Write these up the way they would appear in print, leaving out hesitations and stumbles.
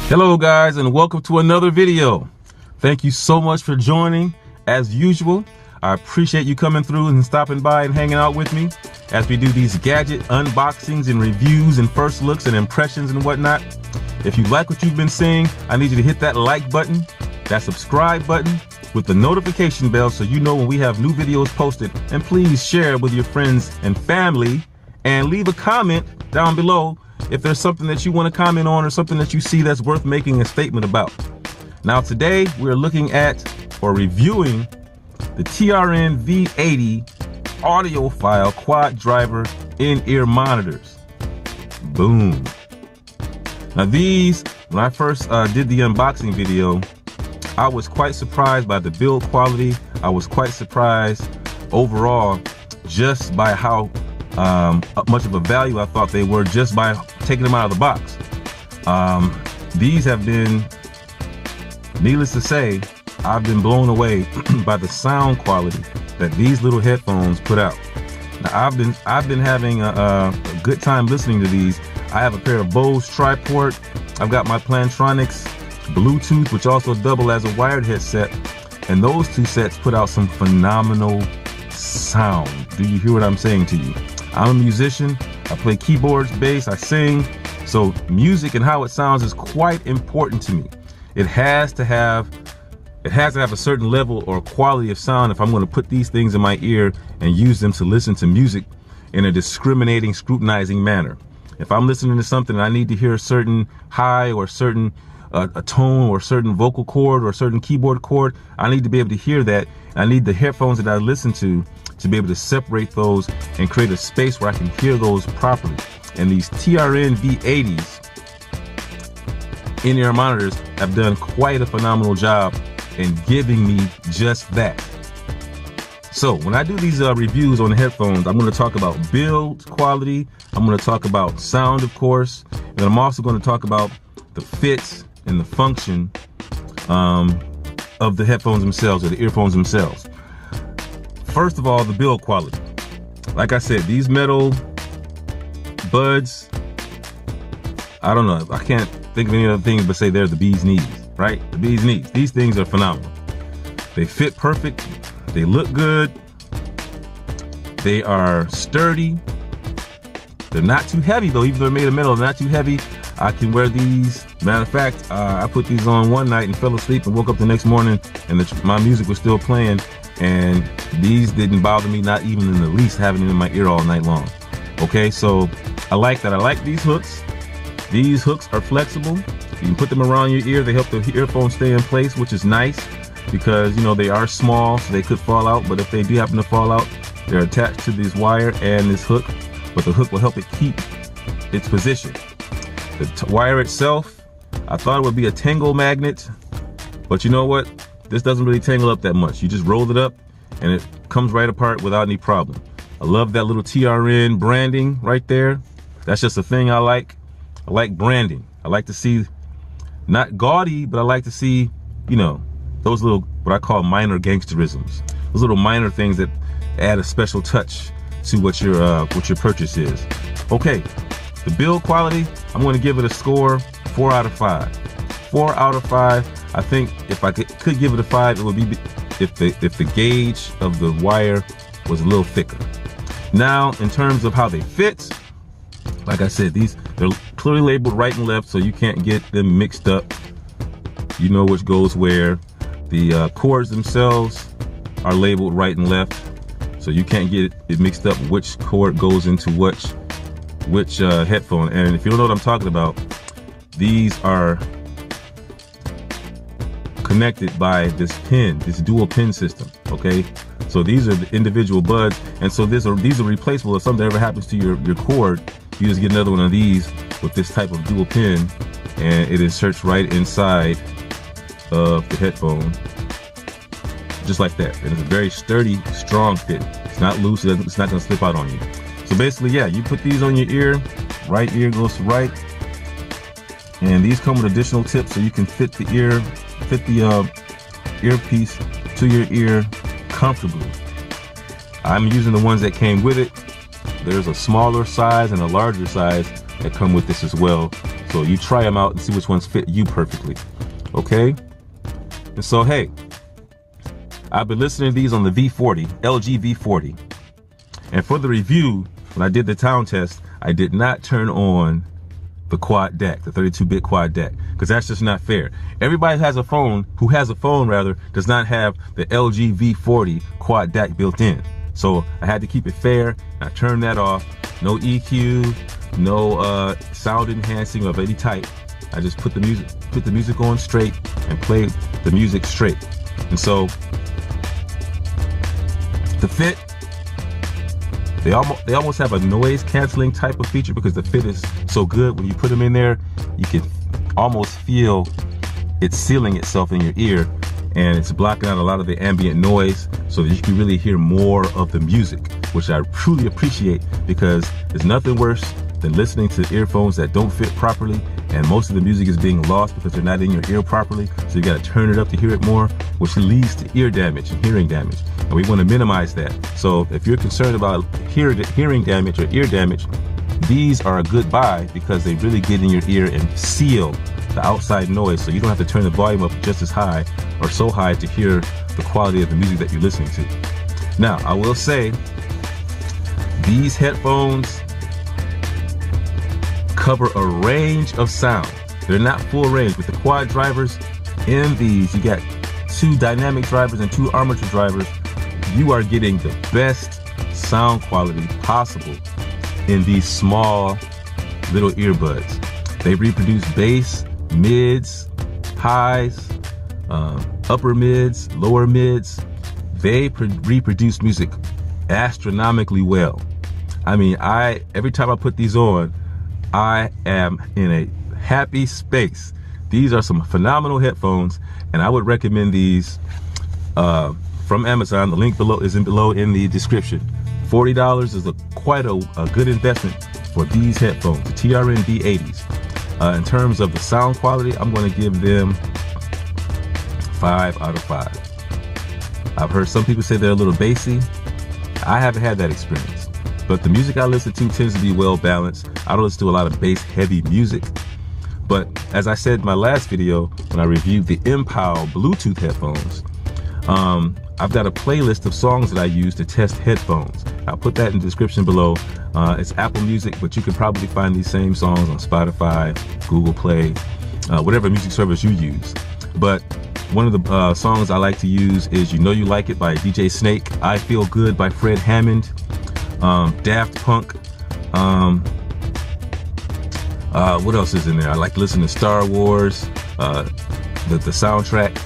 Hello guys, and welcome to another video. Thank you so much for joining. As usual, I appreciate you coming through and stopping by and hanging out with me as we do these gadget unboxings and reviews and first looks and impressions and whatnot. If you like what you've been seeing, I need you to hit that like button, that subscribe button with the notification bell so you know when we have new videos posted, and please share with your friends and family and leave a comment down below if there's something that you want to comment on or something that you see that's worth making a statement about. Now today we're looking at or reviewing the TRN V80 audiophile quad driver in-ear monitors. Boom. Now these, when I first did the unboxing video, I was quite surprised by the build quality. I was quite surprised overall just by how much of a value I thought they were just by taking them out of the box. These have been, needless to say, I've been blown away by the sound quality that these little headphones put out. Now, I've been having a good time listening to these. I have a pair of Bose Triport. I've got my Plantronics Bluetooth, which also double as a wired headset, and those two sets put out some phenomenal sound. Do you hear what I'm saying to you? I'm a musician. I play keyboards, bass, I sing. So music and how it sounds is quite important to me. It has to have a certain level or quality of sound if I'm going to put these things in my ear and use them to listen to music in a discriminating, scrutinizing manner. If I'm listening to something and I need to hear a certain high or certain a tone or a certain vocal chord or a certain keyboard chord, I need to be able to hear that. I need the headphones that I listen to be able to separate those and create a space where I can hear those properly. And these TRN V80s in-ear monitors have done quite a phenomenal job in giving me just that. So when I do these reviews on the headphones, I'm going to talk about build quality. I'm going to talk about sound, of course, and I'm also going to talk about the fit and the function of the headphones themselves, or the earphones themselves. First of all, the build quality. Like I said, these metal buds, I don't know, I can't think of any other thing but say they're the bee's knees, right? The bee's knees. These things are phenomenal. They fit perfect. They look good. They are sturdy. They're not too heavy though. Even though they're made of metal, they're not too heavy. I can wear these. Matter of fact, I put these on one night and fell asleep and woke up the next morning and my music was still playing, and these didn't bother me, not even in the least, having it in my ear all night long. Okay, so I like that. I like these hooks. These hooks are flexible. You can put them around your ear. They help the earphones stay in place, which is nice because, you know, they are small, so they could fall out. But if they do happen to fall out, they're attached to this wire and this hook, but the hook will help it keep its position. The wire itself, I thought it would be a tangle magnet, but you know what? This doesn't really tangle up that much. You just roll it up and it comes right apart without any problem. I love that little TRN branding right there. That's just a thing I like. I like branding. I like to see, not gaudy, but I like to see, you know, those little, what I call minor gangsterisms. Those little minor things that add a special touch to what your purchase is. Okay, the build quality, I'm going to give it a score 4 out of 5. 4 out of 5. I think if I could give it a 5, it would be if the gauge of the wire was a little thicker. Now, in terms of how they fit, like I said, they're clearly labeled right and left, so you can't get them mixed up. You know which goes where. The cords themselves are labeled right and left, so you can't get it mixed up which cord goes into which headphone. And if you don't know what I'm talking about, these are connected by this pin, this dual pin system. Okay, so these are the individual buds, and so these are replaceable. If something ever happens to your cord, you just get another one of these with this type of dual pin, and it inserts right inside of the headphone, just like that. And it's a very sturdy, strong fit. It's not loose. It's not going to slip out on you. So basically, yeah, you put these on your ear. Right ear goes to right, and these come with additional tips so you can fit the earpiece to your ear comfortably. I'm using the ones that came with it. There's a smaller size and a larger size that come with this as well. So you try them out and see which ones fit you perfectly. Okay? And so, hey, I've been listening to these on the V40, LG V40. And for the review, when I did the town test, I did not turn on the quad DAC, the 32-bit quad DAC, because that's just not fair. Everybody who has a phone does not have the LG V40 quad DAC built in. So I had to keep it fair. I turned that off. No EQ, no sound enhancing of any type. I just put the music on straight and played the music straight. And so the fit, they almost have a noise canceling type of feature because the fit is so good. When you put them in there, you can almost feel it sealing itself in your ear, and it's blocking out a lot of the ambient noise so that you can really hear more of the music, which I truly appreciate, because there's nothing worse than listening to earphones that don't fit properly, and most of the music is being lost because they're not in your ear properly. So you got to turn it up to hear it more, which leads to ear damage and hearing damage. And we want to minimize that. So if you're concerned about hearing damage or ear damage, these are a good buy because they really get in your ear and seal the outside noise, so you don't have to turn the volume up just as high or so high to hear the quality of the music that you're listening to. Now, I will say, these headphones cover a range of sound. They're not full range. With the quad drivers in these, you got 2 dynamic drivers and 2 armature drivers. You are getting the best sound quality possible in these small little earbuds. They reproduce bass, mids, highs, upper mids, lower mids. They reproduce music astronomically well. I mean, every time I put these on, I am in a happy space. These are some phenomenal headphones, and I would recommend these from Amazon. The link below is below in the description. $40 is quite a good investment for these headphones, the TRN V80s. In terms of the sound quality, I'm going to give them 5 out of 5. I've heard some people say they're a little bassy. I haven't had that experience, but the music I listen to tends to be well balanced. I don't listen to a lot of bass heavy music, but as I said in my last video when I reviewed the Impal Bluetooth headphones, I've got a playlist of songs that I use to test headphones. I'll put that in the description below. It's Apple Music, but you can probably find these same songs on Spotify, Google Play, whatever music service you use. But one of the songs I like to use is You Know You Like It by DJ Snake, I Feel Good by Fred Hammond, Daft Punk. What else is in there? I like to listen to Star Wars, the soundtrack.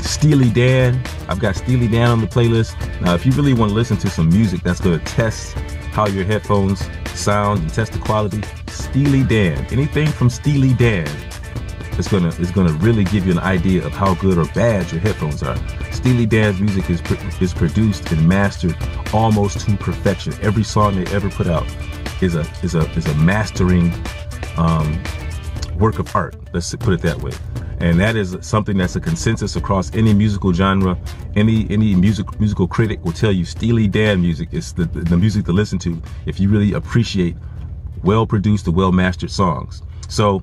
Steely Dan. I've got Steely Dan on the playlist. Now, if you really want to listen to some music that's going to test how your headphones sound and test the quality, Steely Dan. Anything from Steely Dan is gonna really give you an idea of how good or bad your headphones are. Steely Dan's music is produced and mastered almost to perfection. Every song they ever put out is a mastering work of art. Let's put it that way. And that is something that's a consensus across any musical genre. Any musical critic will tell you Steely Dan music is the music to listen to if you really appreciate well-produced and well-mastered songs. So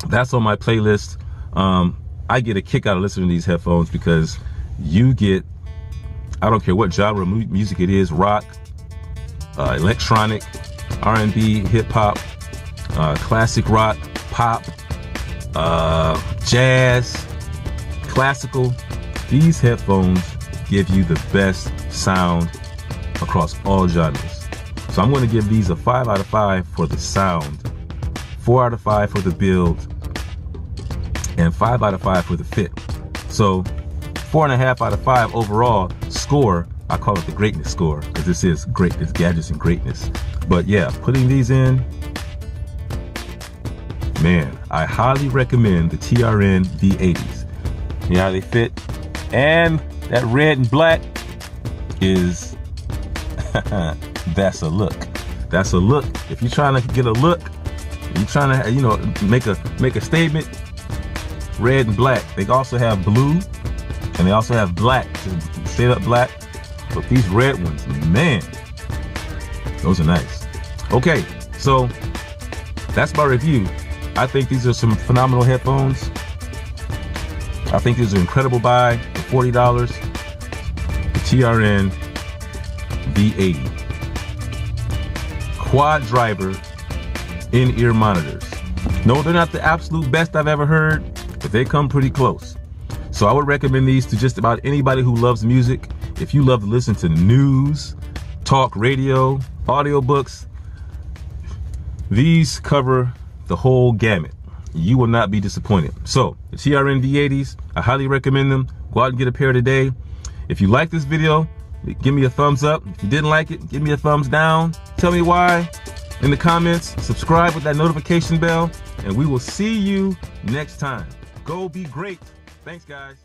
that's on my playlist. I get a kick out of listening to these headphones because you get, I don't care what genre of music it is, rock, electronic, R&B, hip-hop, classic rock, pop, jazz, classical. These headphones give you the best sound across all genres. So I'm going to give these a 5 out of 5 for the sound, 4 out of 5 for the build, and 5 out of 5 for the fit. So 4.5 out of 5 overall score. I call it the greatness score because this is great. This gadgets and greatness. But yeah, putting these in, man, I highly recommend the TRN V80s. You know how they fit? And that red and black is, that's a look. That's a look. If you're trying to get a look, you're trying to, you know, make a statement, red and black. They also have blue And they also have black, straight up black. But these red ones, man, those are nice. Okay, so that's my review. I think these are some phenomenal headphones. I think these are an incredible buy for $40. The TRN V80. Quad driver in-ear monitors. No, they're not the absolute best I've ever heard, but they come pretty close. So I would recommend these to just about anybody who loves music. If you love to listen to news, talk radio, audiobooks, these cover the whole gamut. You will not be disappointed. So the TRN V80s, I highly recommend them. Go out and get a pair today. If you like this video, give me a thumbs up. If you didn't like it, give me a thumbs down. Tell me why in the comments. Subscribe with that notification bell, and we will see you next time. Go be great. Thanks, guys.